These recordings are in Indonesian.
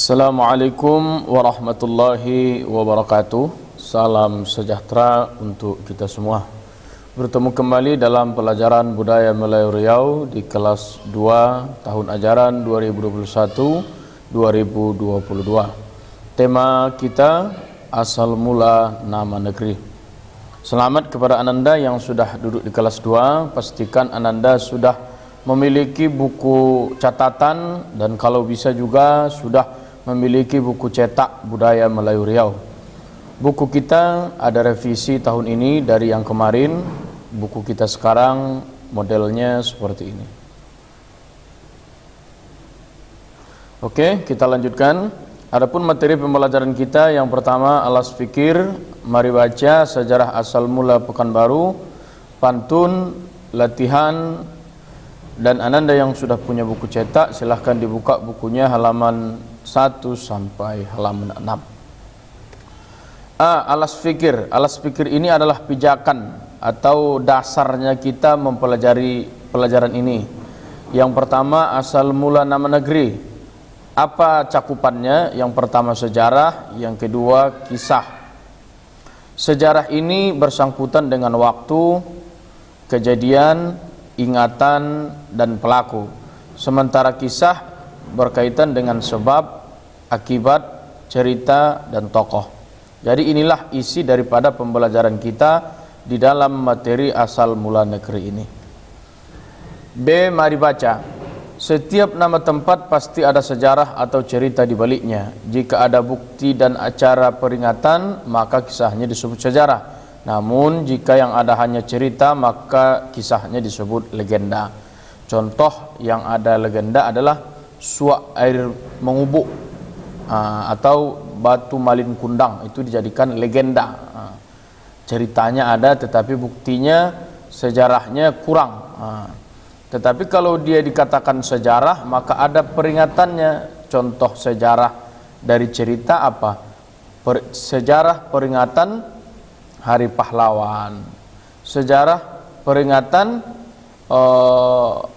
Assalamualaikum warahmatullahi wabarakatuh. Salam sejahtera untuk kita semua. Bertemu kembali dalam pelajaran Budaya Melayu Riau di kelas 2 tahun ajaran 2021-2022. Tema kita asal mula nama negeri. Selamat kepada Ananda yang sudah duduk di kelas 2. Pastikan Ananda sudah memiliki buku catatan dan kalau bisa juga sudah memiliki buku cetak Budaya Melayu Riau. Buku kita ada revisi tahun ini dari yang kemarin. Buku kita sekarang modelnya seperti ini. Oke, kita lanjutkan. Adapun materi pembelajaran kita yang pertama alas fikir, mari baca sejarah asal mula Pekanbaru, pantun, latihan. Dan Ananda yang sudah punya buku cetak silahkan dibuka bukunya halaman 1 sampai halaman 6. Alas fikir. Alas fikir ini adalah pijakan atau dasarnya kita mempelajari pelajaran ini. Yang pertama asal mula nama negeri. Apa cakupannya? Yang pertama sejarah, yang kedua kisah. Sejarah ini bersangkutan dengan waktu, kejadian, ingatan dan pelaku. Sementara kisah berkaitan dengan sebab, akibat, cerita dan tokoh. Jadi inilah isi daripada pembelajaran kita di dalam materi asal mula negeri ini. B. Mari baca. Setiap nama tempat pasti ada sejarah atau cerita di baliknya. Jika ada bukti dan acara peringatan, maka kisahnya disebut sejarah. Namun jika yang ada hanya cerita, maka kisahnya disebut legenda. Contoh yang ada legenda adalah suak air mengubuk atau batu malin kundang, itu dijadikan legenda. Ceritanya ada tetapi buktinya, sejarahnya kurang. Tetapi kalau dia dikatakan sejarah, maka ada peringatannya. Contoh sejarah dari cerita apa? Sejarah peringatan Hari Pahlawan, sejarah peringatan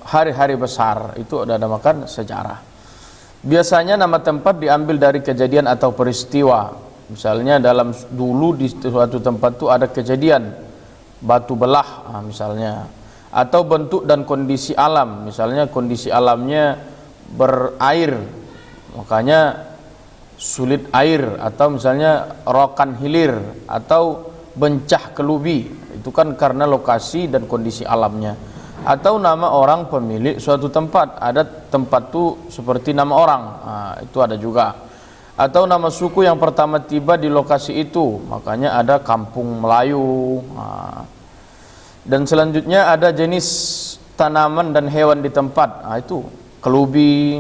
hari-hari besar, itu ada namakan sejarah. Biasanya nama tempat diambil dari kejadian atau peristiwa. Misalnya dulu di suatu tempat itu ada kejadian batu belah misalnya, atau bentuk dan kondisi alam. Misalnya kondisi alamnya berair, makanya sulit air, atau misalnya rokan hilir atau bencah kelubi, itu kan karena lokasi dan kondisi alamnya. Atau nama orang pemilik suatu tempat, ada tempat itu seperti nama orang, itu ada juga. Atau nama suku yang pertama tiba di lokasi itu, makanya ada kampung Melayu. Dan selanjutnya ada jenis tanaman dan hewan di tempat, itu kelubi,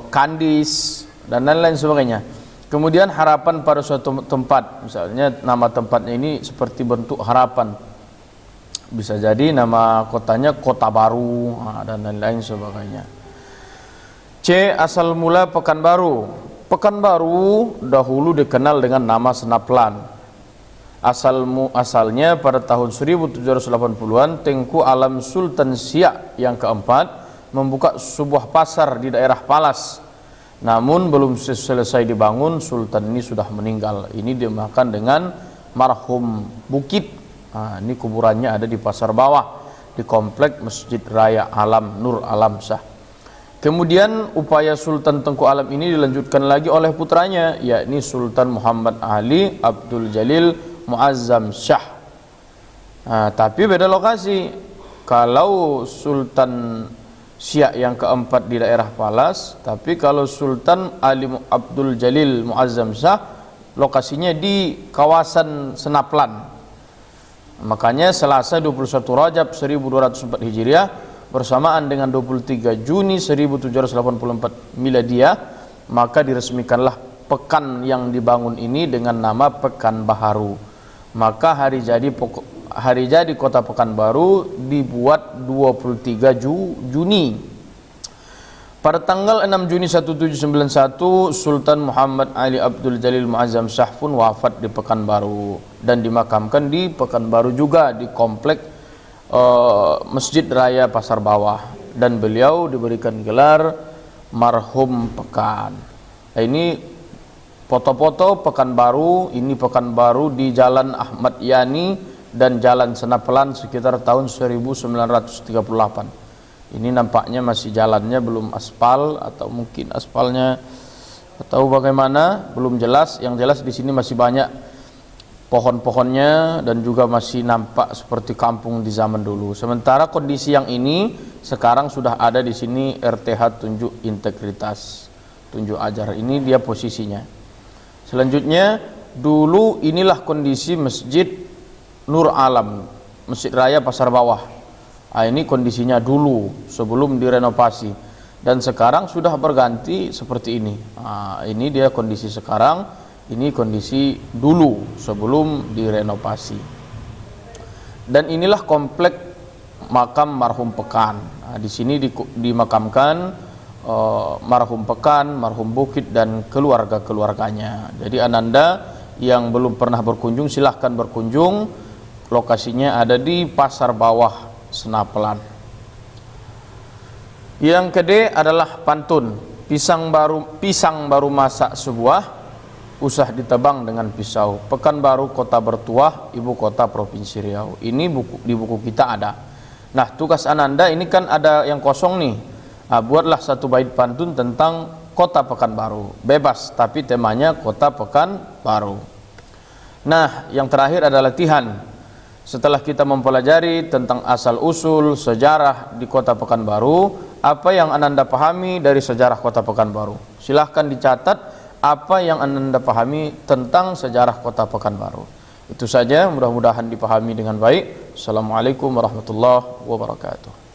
kandis dan lain-lain sebagainya. Kemudian harapan pada suatu tempat, misalnya nama tempatnya ini seperti bentuk harapan. Bisa jadi nama kotanya Kota Baru dan lain-lain sebagainya. C. Asal mula Pekanbaru. Pekanbaru dahulu dikenal dengan nama Senaplan. Asalnya pada tahun 1780-an, Tengku Alam Sultan Siak yang keempat membuka sebuah pasar di daerah Palas. Namun belum selesai dibangun, Sultan ini sudah meninggal. Ini dimakan dengan marhum Bukit. Ini kuburannya ada di Pasar Bawah, di komplek Masjid Raya Alam Nur Alam Shah. Kemudian upaya Sultan Tengku Alam ini dilanjutkan lagi oleh putranya, yakni Sultan Muhammad Ali Abdul Jalil Muazzam Shah. Tapi beda lokasi. Kalau Sultan Siak yang keempat di daerah Palas, tapi kalau Sultan Ali Abdul Jalil Muazzam Shah lokasinya di kawasan Senaplan. Makanya Selasa 21 Rajab 1204 Hijriah bersamaan dengan 23 Juni 1784 Miladiah, maka diresmikanlah pekan yang dibangun ini dengan nama Pekanbaru. Maka hari jadi kota Pekanbaru dibuat 23 Juni. Pada tanggal 6 Juni 1791, Sultan Muhammad Ali Abdul Jalil Muazzam Shah pun wafat di Pekanbaru dan dimakamkan di Pekanbaru juga di komplek Masjid Raya Pasar Bawah, dan beliau diberikan gelar marhum Pekan. Ini foto-foto Pekanbaru, ini Pekanbaru di Jalan Ahmad Yani dan Jalan Senapelan sekitar tahun 1938. Ini nampaknya masih jalannya belum aspal atau mungkin aspalnya atau bagaimana, belum jelas. Yang jelas di sini masih banyak pohon-pohonnya dan juga masih nampak seperti kampung di zaman dulu. Sementara kondisi yang ini sekarang sudah ada di sini RTH Tunjuk Integritas, Tunjuk Ajar. Ini dia posisinya. Selanjutnya, dulu inilah kondisi Masjid Nur Alam, Masjid Raya Pasar Bawah. Ini kondisinya dulu sebelum direnovasi, dan sekarang sudah berganti seperti ini. Ini dia kondisi sekarang, ini kondisi dulu sebelum direnovasi. Dan inilah komplek makam marhum Pekan. Di sini dimakamkan marhum Pekan, marhum Bukit dan keluarga-keluarganya. Jadi Ananda yang belum pernah berkunjung silahkan berkunjung. Lokasinya ada di Pasar Bawah Senapelan. Yang kedua adalah pantun. Pisang baru masak sebuah, usah ditebang dengan pisau. Pekanbaru kota bertuah, ibu kota provinsi Riau. Ini di buku kita ada. Nah, tugas Ananda ini kan ada yang kosong nih. Buatlah satu bait pantun tentang kota Pekanbaru. Bebas, tapi temanya kota Pekanbaru. Nah, yang terakhir adalah latihan. Setelah kita mempelajari tentang asal-usul sejarah di kota Pekanbaru, apa yang Ananda pahami dari sejarah kota Pekanbaru? Silahkan dicatat apa yang Ananda pahami tentang sejarah kota Pekanbaru. Itu saja, mudah-mudahan dipahami dengan baik. Assalamualaikum warahmatullahi wabarakatuh.